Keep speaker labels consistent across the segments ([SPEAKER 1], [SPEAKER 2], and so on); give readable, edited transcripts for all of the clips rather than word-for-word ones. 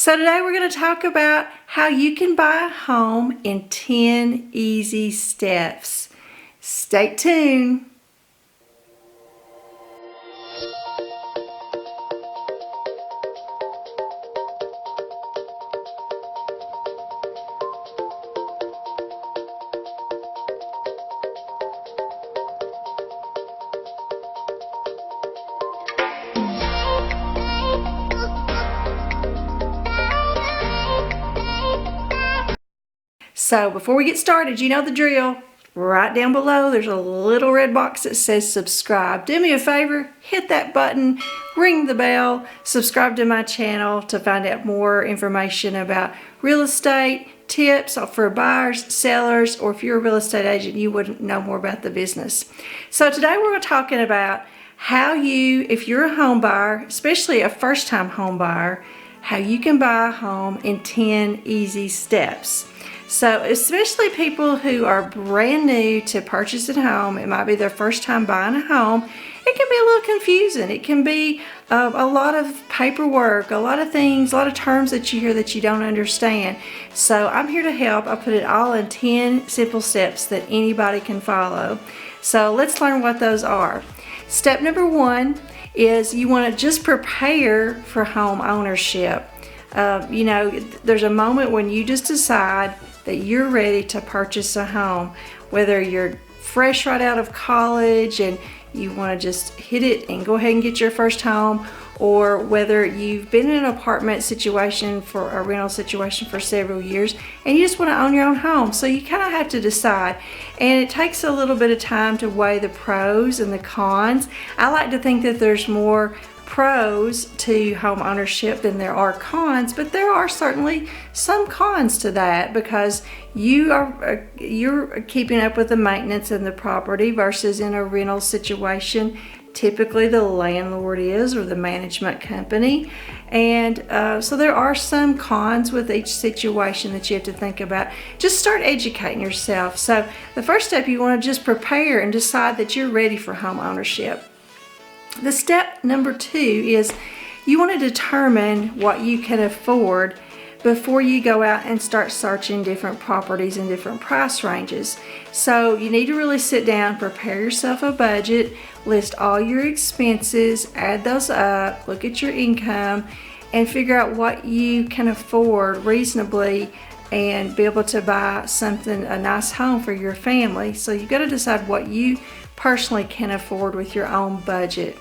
[SPEAKER 1] So today we're going to talk about how you can buy a home in 10 easy steps. Stay tuned. So before we get started, you know the drill. Right down below, there's a little red box that says subscribe. Do me a favor, hit that button, ring the bell, subscribe to my channel to find out more information about real estate, tips for buyers, sellers, or if you're a real estate agent, you wouldn't know more about the business. So today we're talking about how you, if you're a home buyer, especially a first-time home buyer, how you can buy a home in 10 easy steps. So especially people who are brand new to purchasing a home, it might be their first time buying a home, it can be a little confusing. It can be a lot of paperwork, a lot of things, a lot of terms that you hear that you don't understand. So I'm here to help. I put it all in 10 simple steps that anybody can follow. So let's learn what those are. Step number 1 is you want to just prepare for home ownership. You know, there's a moment when you just decide that you're ready to purchase a home, whether you're fresh right out of college and you want to just hit it and go ahead and get your first home, or whether you've been in an apartment situation for a rental situation for several years and you just want to own your own home. So you kind of have to decide, and it takes a little bit of time to weigh the pros and the cons. I like to think that there's more pros to home ownership than there are cons, but there are certainly some cons to that because you're keeping up with the maintenance and the property versus in a rental situation typically the landlord is, or the management company. And so there are some cons with each situation that you have to think about. Just start educating yourself. So the first step, you want to just prepare and decide that you're ready for home ownership. The step number 2 is you want to determine what you can afford before you go out and start searching different properties in different price ranges. So you need to really sit down, prepare yourself a budget, list all your expenses, add those up, look at your income, and figure out what you can afford reasonably and be able to buy something, a nice home for your family. So you've got to decide what you personally can afford with your own budget.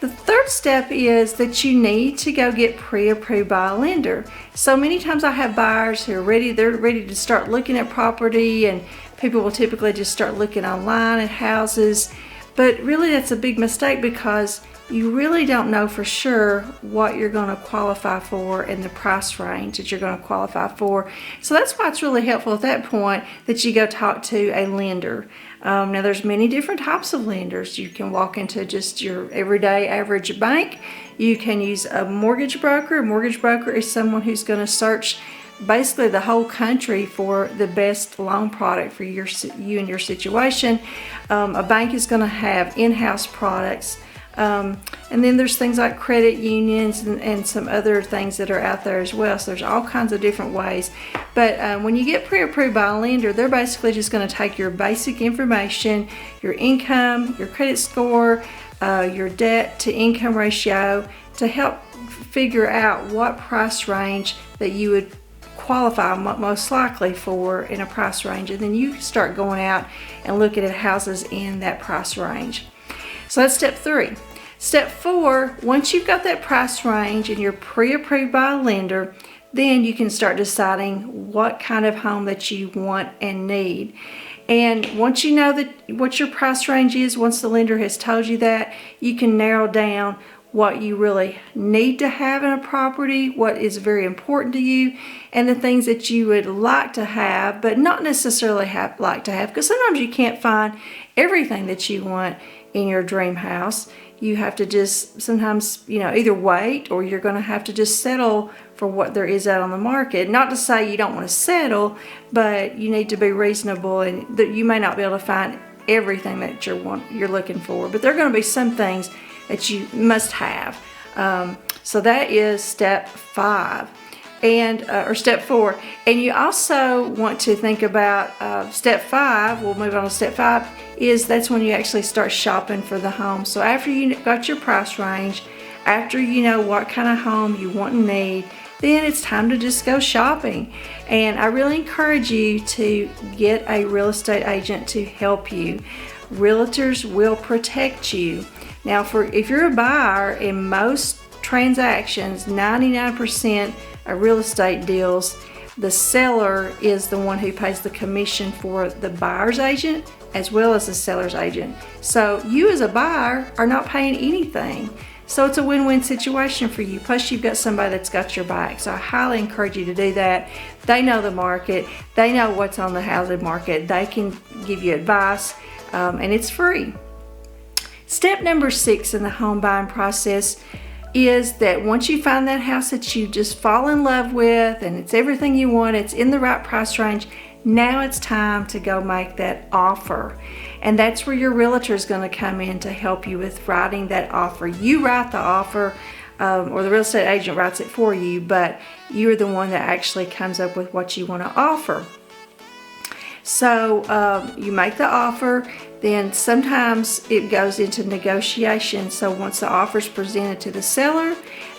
[SPEAKER 1] The third step is that you need to go get pre-approved by a lender. So many times I have buyers who are they're ready to start looking at property, and people will typically just start looking online at houses. But really that's a big mistake because you really don't know for sure what you're going to qualify for and the price range that you're going to qualify for. So that's why it's really helpful at that point that you go talk to a lender. Now there's many different types of lenders. You can walk into just your everyday average bank. You can use a mortgage broker. A mortgage broker is someone who's going to search basically the whole country for the best loan product for you and your situation. A bank is going to have in-house products. And then there's things like credit unions and some other things that are out there as well. So there's all kinds of different ways. But when you get pre-approved by a lender, they're basically just going to take your basic information, your income, your credit score, your debt to income ratio to help figure out what price range that you would qualify most likely for in a price range. And then you start going out and looking at houses in that price range. So that's step 3. Step 4, once you've got that price range and you're pre-approved by a lender, then you can start deciding what kind of home that you want and need. And once you know what your price range is, once the lender has told you that, you can narrow down what you really need to have in a property, what is very important to you, and the things that you would like to have, but not necessarily like to have, because sometimes you can't find everything that you want in your dream house. You have to just sometimes, either wait or you're going to have to just settle for what there is out on the market. Not to say you don't want to settle, but you need to be reasonable, and that you may not be able to find everything that you're looking for. But there are going to be some things that you must have. So that is step 5. Or step 4. And you also want to think about step 5, we'll move on to step 5, is that's when you actually start shopping for the home. So after you got your price range, after you know what kind of home you want and need, then it's time to just go shopping. And I really encourage you to get a real estate agent to help you. Realtors will protect you. Now, if you're a buyer, in most transactions, 99% of real estate deals, the seller is the one who pays the commission for the buyer's agent as well as the seller's agent. So you as a buyer are not paying anything. So it's a win-win situation for you. Plus you've got somebody that's got your back. So I highly encourage you to do that. They know the market. They know what's on the housing market. They can give you advice, and it's free. Step number 6 in the home buying process is that once you find that house that you just fall in love with and it's everything you want, it's in the right price range, now it's time to go make that offer. And that's where your realtor is going to come in to help you with writing that offer. You write the offer, or the real estate agent writes it for you, but you're the one that actually comes up with what you want to offer. So you make the offer, then sometimes it goes into negotiation. So once the offer is presented to the seller,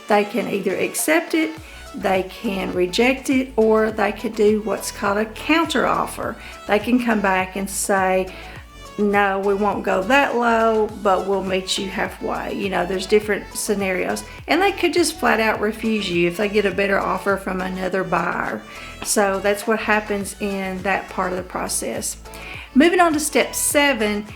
[SPEAKER 1] they can either accept it, they can reject it, or they could do what's called a counter offer. They can come back and say, no, we won't go that low, but we'll meet you halfway. You know, there's different scenarios. And they could just flat out refuse you if they get a better offer from another buyer. So that's what happens in that part of the process. Moving on to step 7,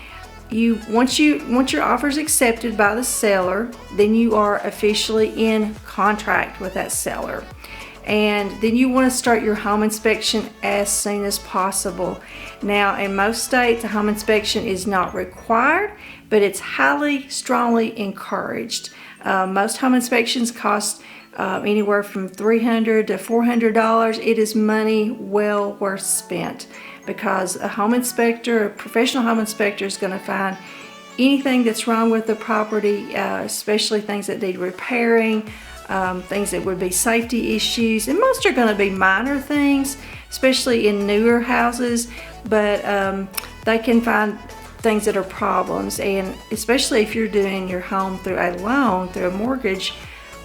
[SPEAKER 1] once your offer is accepted by the seller, then you are officially in contract with that seller. And then you want to start your home inspection as soon as possible. Now, in most states, a home inspection is not required, but it's highly, strongly encouraged. Most home inspections cost anywhere from $300 to $400. It is money well worth spent, because a home inspector, a professional home inspector, is going to find anything that's wrong with the property, especially things that need repairing, things that would be safety issues, and most are going to be minor things, especially in newer houses, but they can find things that are problems. And especially if you're doing your home through a loan, through a mortgage,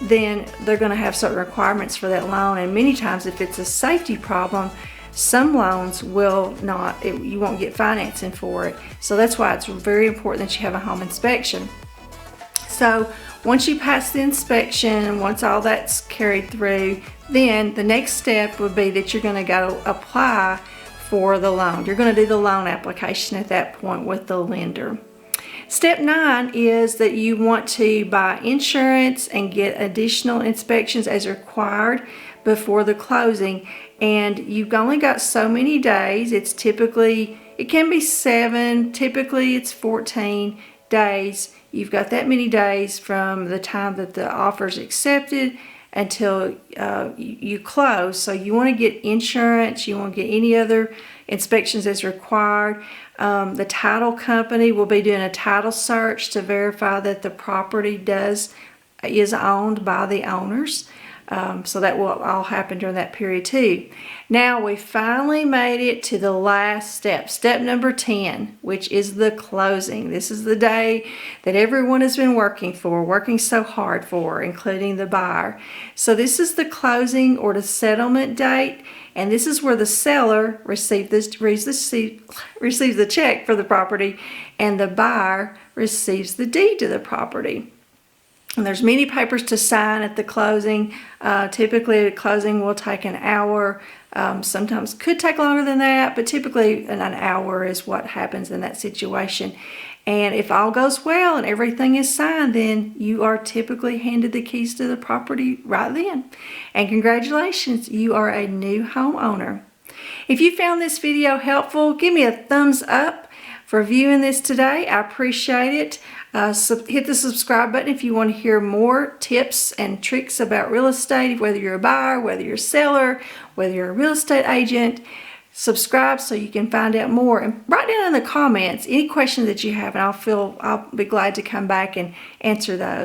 [SPEAKER 1] then they're going to have certain requirements for that loan. And many times if it's a safety problem, some loans will not, you won't get financing for it. So that's why it's very important that you have a home inspection. So once you pass the inspection, once all that's carried through, then the next step would be that you're going to go apply for the loan. You're going to do the loan application at that point with the lender. Step 9 is that you want to buy insurance and get additional inspections as required before the closing. And you've only got so many days. It can be 7, typically it's 14 days. You've got that many days from the time that the offer is accepted until you close. So you want to get insurance, you want to get any other inspections as required. The title company will be doing a title search to verify that the property is owned by the owners. So that will all happen during that period too. Now we finally made it to the last step, step number 10, which is the closing. This is the day that everyone has been working so hard for, including the buyer. So this is the closing or the settlement date, and this is where the seller receives the check for the property and the buyer receives the deed to the property. And there's many papers to sign at the closing. Typically, the closing will take an hour. Sometimes could take longer than that, but typically an hour is what happens in that situation. And if all goes well and everything is signed, then you are typically handed the keys to the property right then. And congratulations, you are a new homeowner. If you found this video helpful, give me a thumbs up for viewing this today. I appreciate it. Hit the subscribe button if you want to hear more tips and tricks about real estate, whether you're a buyer, whether you're a seller, whether you're a real estate agent. Subscribe so you can find out more, and write down in the comments any questions that you have, and I'll be glad to come back and answer those.